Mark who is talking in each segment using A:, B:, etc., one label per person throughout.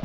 A: I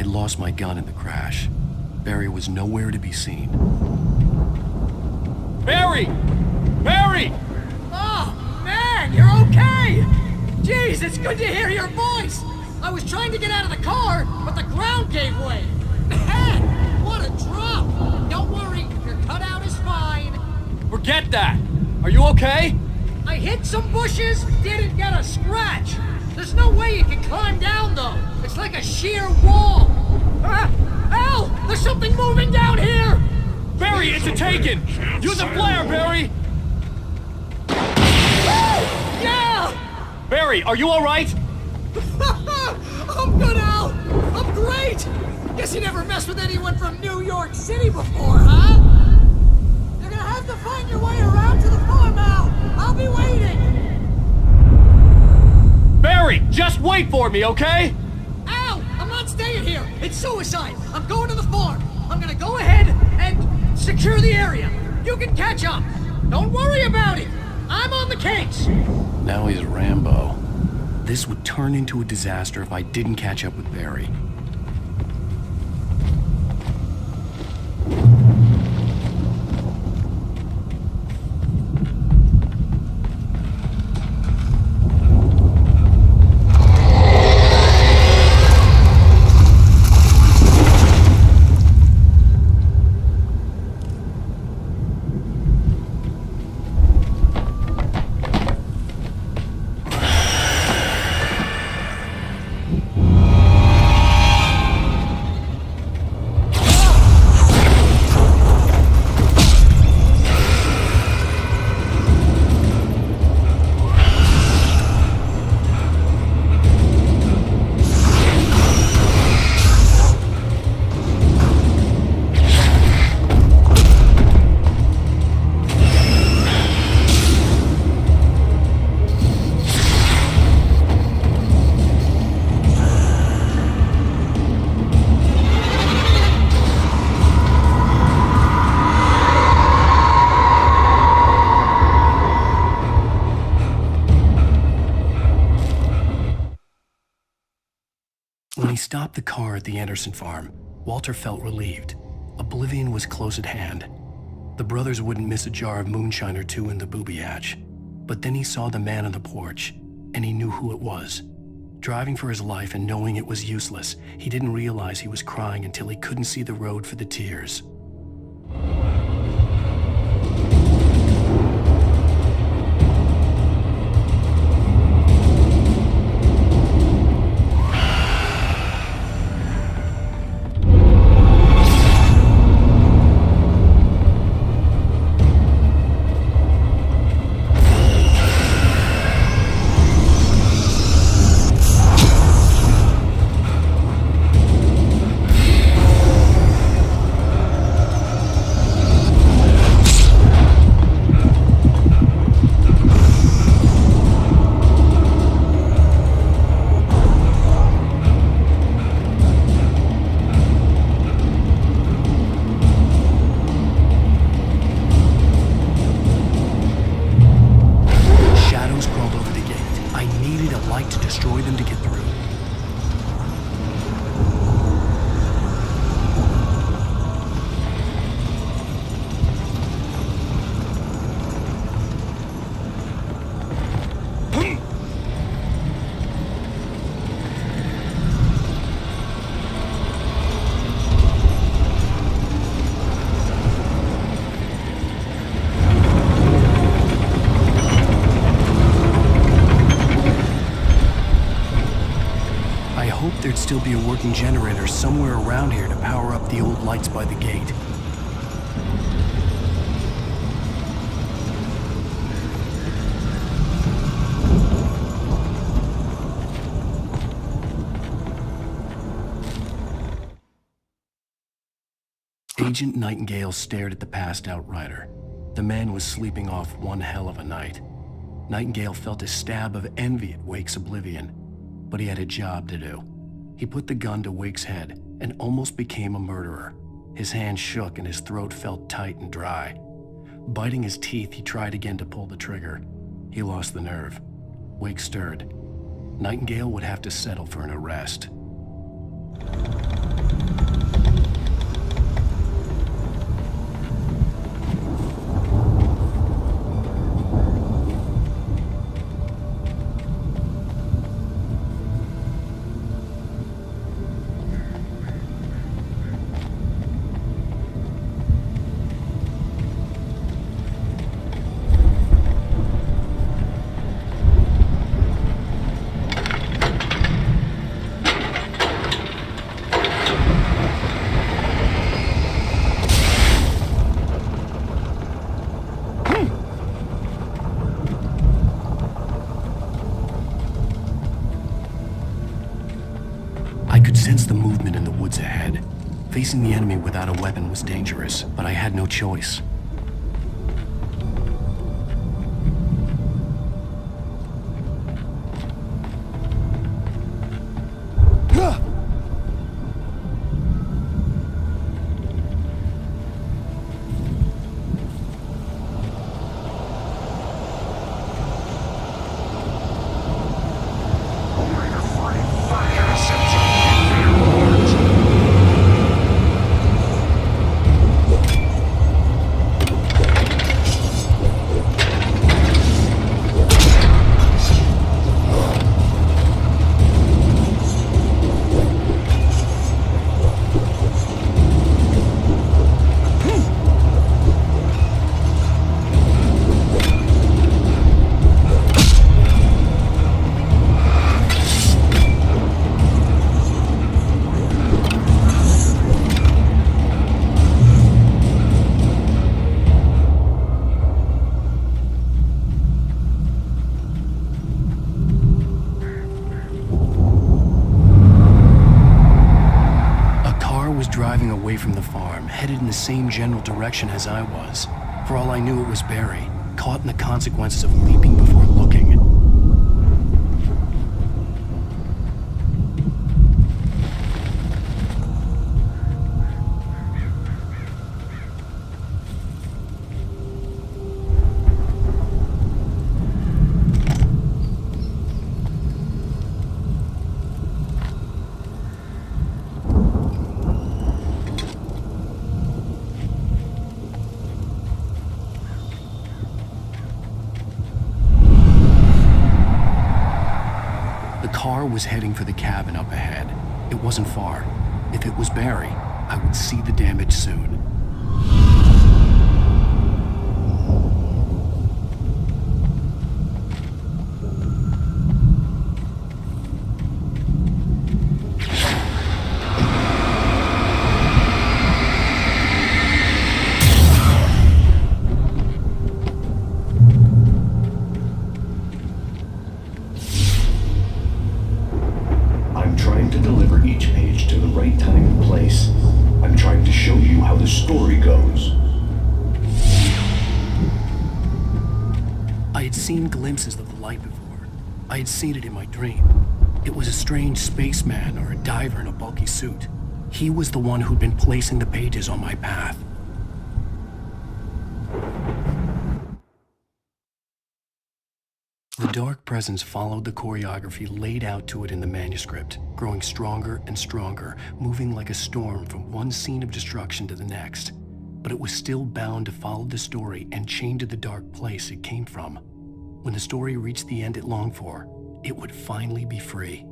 A: had lost my gun in the crash. Barry was nowhere to be seen.
B: Barry! Barry!
C: Oh, man, you're okay! Jeez, it's good to hear your voice! I was trying to get out of the car, but the ground gave way! Man, what a drop! Don't worry, your cutout is fine.
B: Forget that! Are you okay?
C: I hit some bushes, didn't get a scratch. There's no way you can climb down, though. It's like a sheer wall. Al! There's something moving down here!
B: Barry, it's a taken! Use a flare, Barry!
C: Yeah!
B: Barry, are you alright?
C: I'm good, Al! I'm great! Guess you never messed with anyone from New York City before, huh? You're gonna have to find your way around to the farm, Al! I'll be waiting!
B: Barry, just wait for me, okay?
C: Al! I'm not staying here! It's suicide! I'm going to the farm! I'm gonna go ahead and secure the area! You can catch up! Don't worry about it! I'm on the case!
A: Now he's Rambo. This would turn into a disaster if I didn't catch up with Barry. When he stopped the car at the Anderson farm, Walter felt relieved. Oblivion was close at hand. The brothers wouldn't miss a jar of moonshine or two in the booby hatch. But then he saw the man on the porch, and he knew who it was. Driving for his life and knowing it was useless, he didn't realize he was crying until he couldn't see the road for the tears. There'd still be a working generator somewhere around here to power up the old lights by the gate. Agent Nightingale stared at the passed-out rider. The man was sleeping off one hell of a night. Nightingale felt a stab of envy at Wake's oblivion, but he had a job to do. He put the gun to Wake's head and almost became a murderer. His hand shook and his throat felt tight and dry. Biting his teeth, he tried again to pull the trigger. He lost the nerve. Wake stirred. Nightingale would have to settle for an arrest. I could sense the movement in the woods ahead. Facing the enemy without a weapon was dangerous, but I had no choice. Driving away from the farm, headed in the same general direction as I was. For all I knew, it was Barry, caught in the consequences of leaping before looking. The car was heading for the cabin up ahead. It wasn't far. If it was Barry, I would see the damage soon.
D: To deliver each page to the right time and place. I'm trying to show you how the story goes.
A: I had seen glimpses of the light before. I had seen it in my dream. It was a strange spaceman or a diver in a bulky suit. He was the one who'd been placing the pages on my path. The dark presence followed the choreography laid out to it in the manuscript, growing stronger and stronger, moving like a storm from one scene of destruction to the next. But it was still bound to follow the story and chained to the dark place it came from. When the story reached the end it longed for, it would finally be free.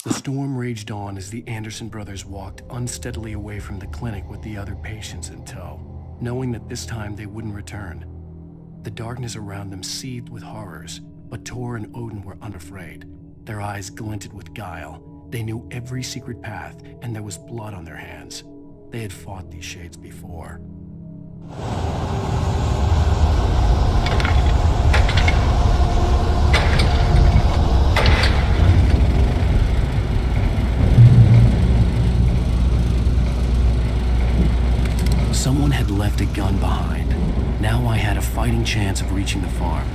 A: The storm raged on as the Anderson brothers walked unsteadily away from the clinic with the other patients in tow. knowing that this time they wouldn't return. The darkness around them seethed with horrors, but Tor and Odin were unafraid. Their eyes glinted with guile. They knew every secret path, and there was blood on their hands. They had fought these shades before. Someone had left a gun behind. Now I had a fighting chance of reaching the farm.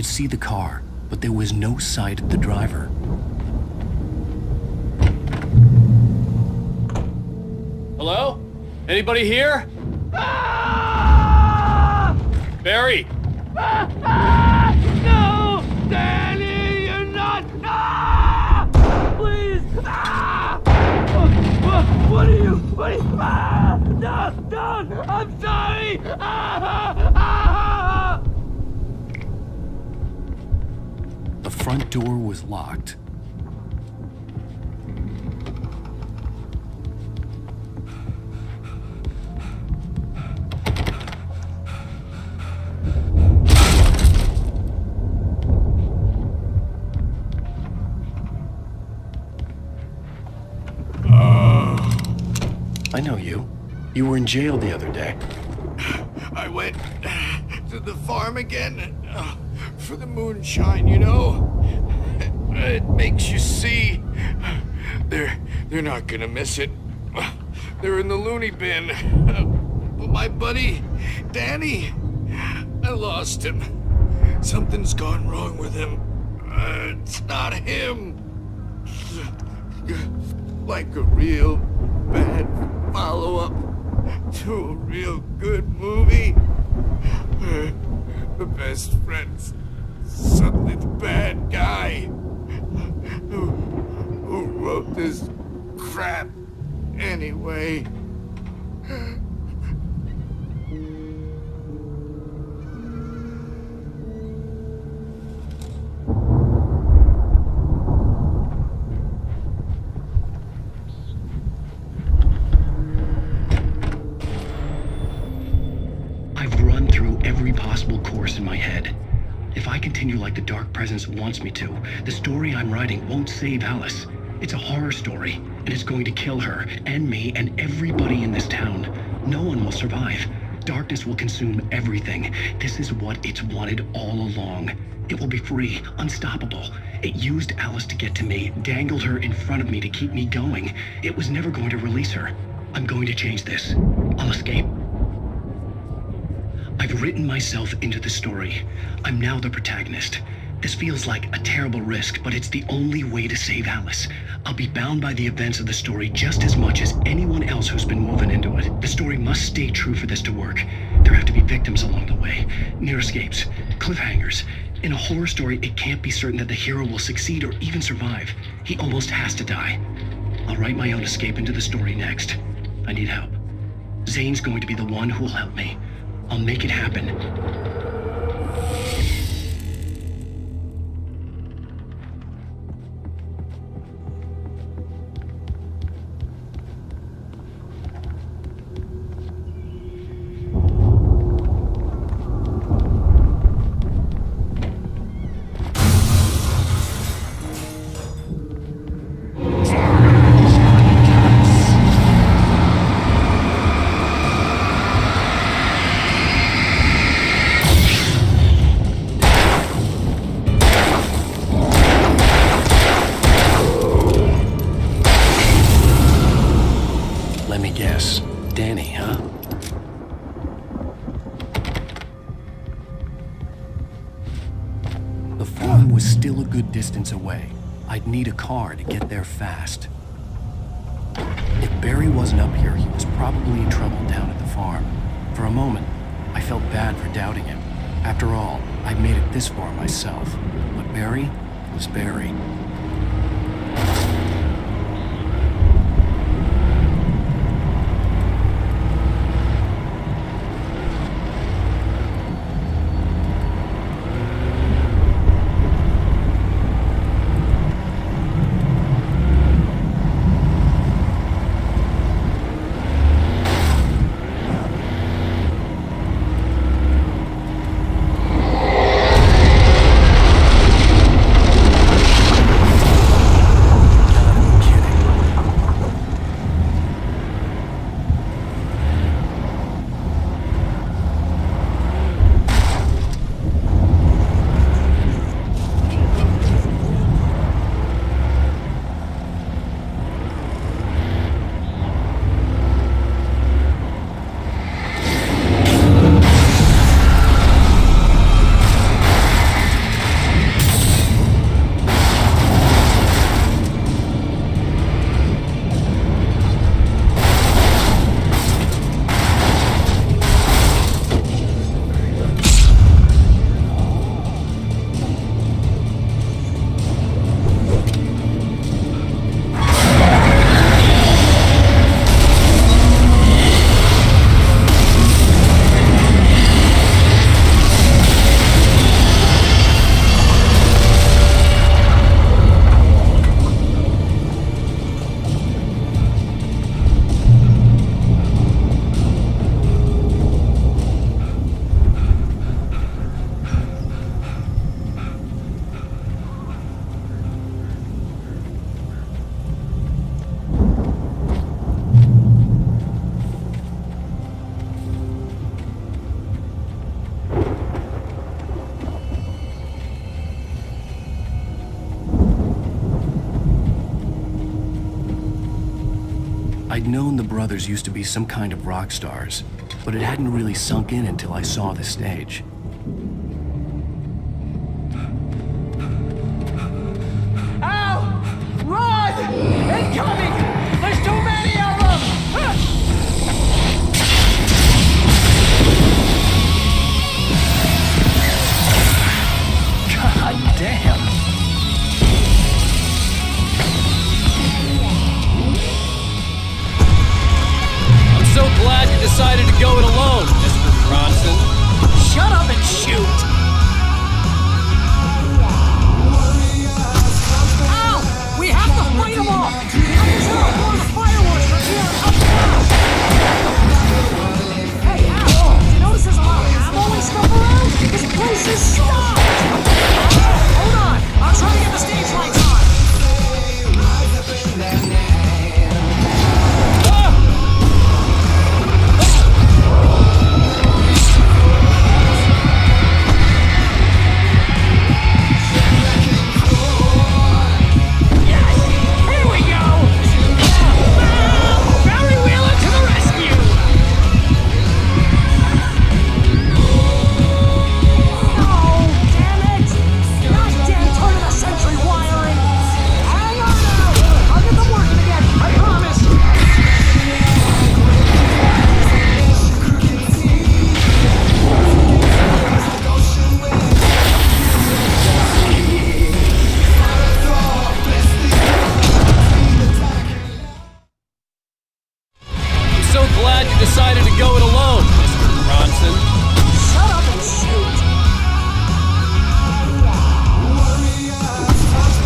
A: See the car, but there was no sight of the driver.
B: Hello? Anybody here? Ah! Barry!
E: No! Danny, you're not! Ah! Please! Ah! What are you? Ah! No! Don't! I'm sorry!
A: The front door was locked. I know you. You were in jail the other day.
F: I went to the farm again for the moonshine, you know? It makes you see. They're not gonna miss it. They're in the loony bin. But my buddy, Danny, I lost him. Something's gone wrong with him. It's not him. Like a real bad follow-up to a real good movie. The best friend's suddenly the bad guy. Who wrote this crap anyway?
A: I've run through every possible course in my head. If I continue like the Dark Presence wants me to, the story I'm writing won't save Alice. It's a horror story, and it's going to kill her, and me, and everybody in this town. No one will survive. Darkness will consume everything. This is what it's wanted all along. It will be free, unstoppable. It used Alice to get to me, dangled her in front of me to keep me going. It was never going to release her. I'm going to change this. I'll escape. I've written myself into the story. I'm now the protagonist. This feels like a terrible risk, but it's the only way to save Alice. I'll be bound by the events of the story just as much as anyone else who's been woven into it. The story must stay true for this to work. There have to be victims along the way, near escapes, cliffhangers. In a horror story, it can't be certain that the hero will succeed or even survive. He almost has to die. I'll write my own escape into the story next. I need help. Zane's going to be the one who will help me. I'll make it happen. guess. Danny, huh? The farm was still a good distance away. I'd need a car to get there fast. If Barry wasn't up here, he was probably in trouble down at the farm. For a moment, I felt bad for doubting him. After all, I'd made it this far myself. But Barry was Barry. I'd known the brothers used to be some kind of rock stars, but it hadn't really sunk in until I saw the stage.
C: Ow! Run! Incoming! There's too many of them!
A: God damn!
B: I'm so glad you decided to go it alone, Mr. Bronson.
C: Shut up and shoot! Ow! We have to fight them off! I can tell more of the fireworks from here and up down! Hey, Al! Did you notice there's a lot of ammo and stuff around? This place is stopped! Hold on! I'll try to get the stage lights on!
B: Decided to go it alone, Mr. Bronson.
C: Shut up and shoot!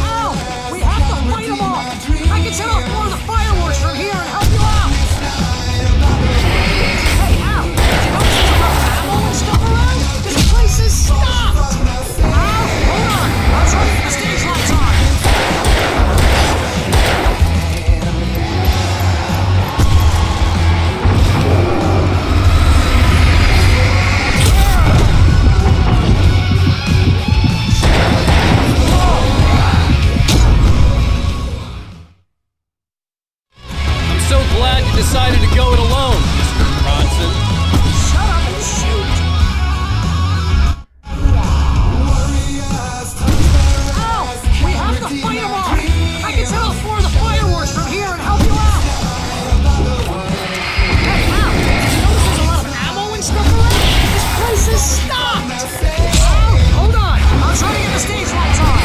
C: Ow! We have to fight them off! I can set off more of the fireworks from here and help you out! Hey, Al! Did you notice there's a lot of ammo and stuff around? This place is stopped! Al, hold on! I'll try to get the stage lights on!
B: you decided to go it alone, Mr. Bronson.
C: Shut up and shoot! Ow! We have to fight him off! I can tell us more of the fireworks from here and help you out! Hey, Al! You notice there's a lot of ammo and stuff around? This place is stocked! Al, hold on! I'll try to get the stage lights on!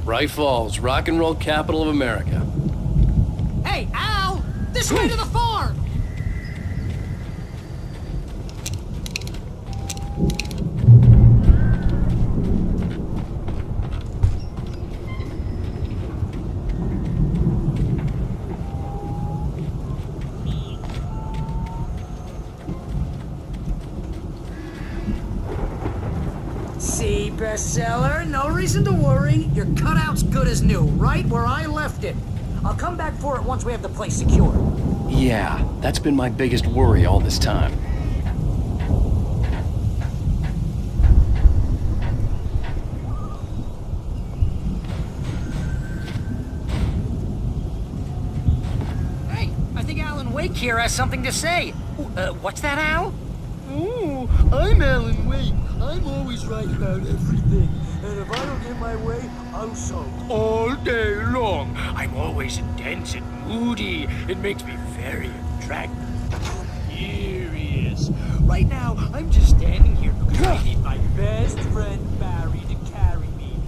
B: Bright Falls, rock and roll capital of America.
C: Hey, Al! This way to the farm! See, bestseller, no reason to worry. Your cutout's good as new, right where I left it. I'll come back for it once we have the place secured.
A: Yeah, that's been my biggest worry all this time.
C: Hey, I think Alan Wake here has something to say. What's that, Al?
G: Oh, I'm Alan Wake. I'm always right about everything. And if I don't get my way, I'm so all day long. I'm always intense and moody. It makes me very attractive. Here he is. Right now, I'm just standing here because I need my best friend Barry to carry me.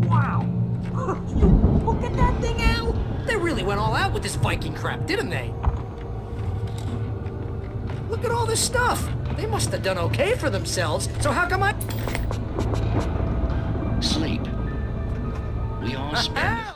C: Wow! You look at that thing, Al! They really went all out with this Viking crap, didn't they? Look at all this stuff! They must have done okay for themselves, so how come I...
H: Sleep. We all spend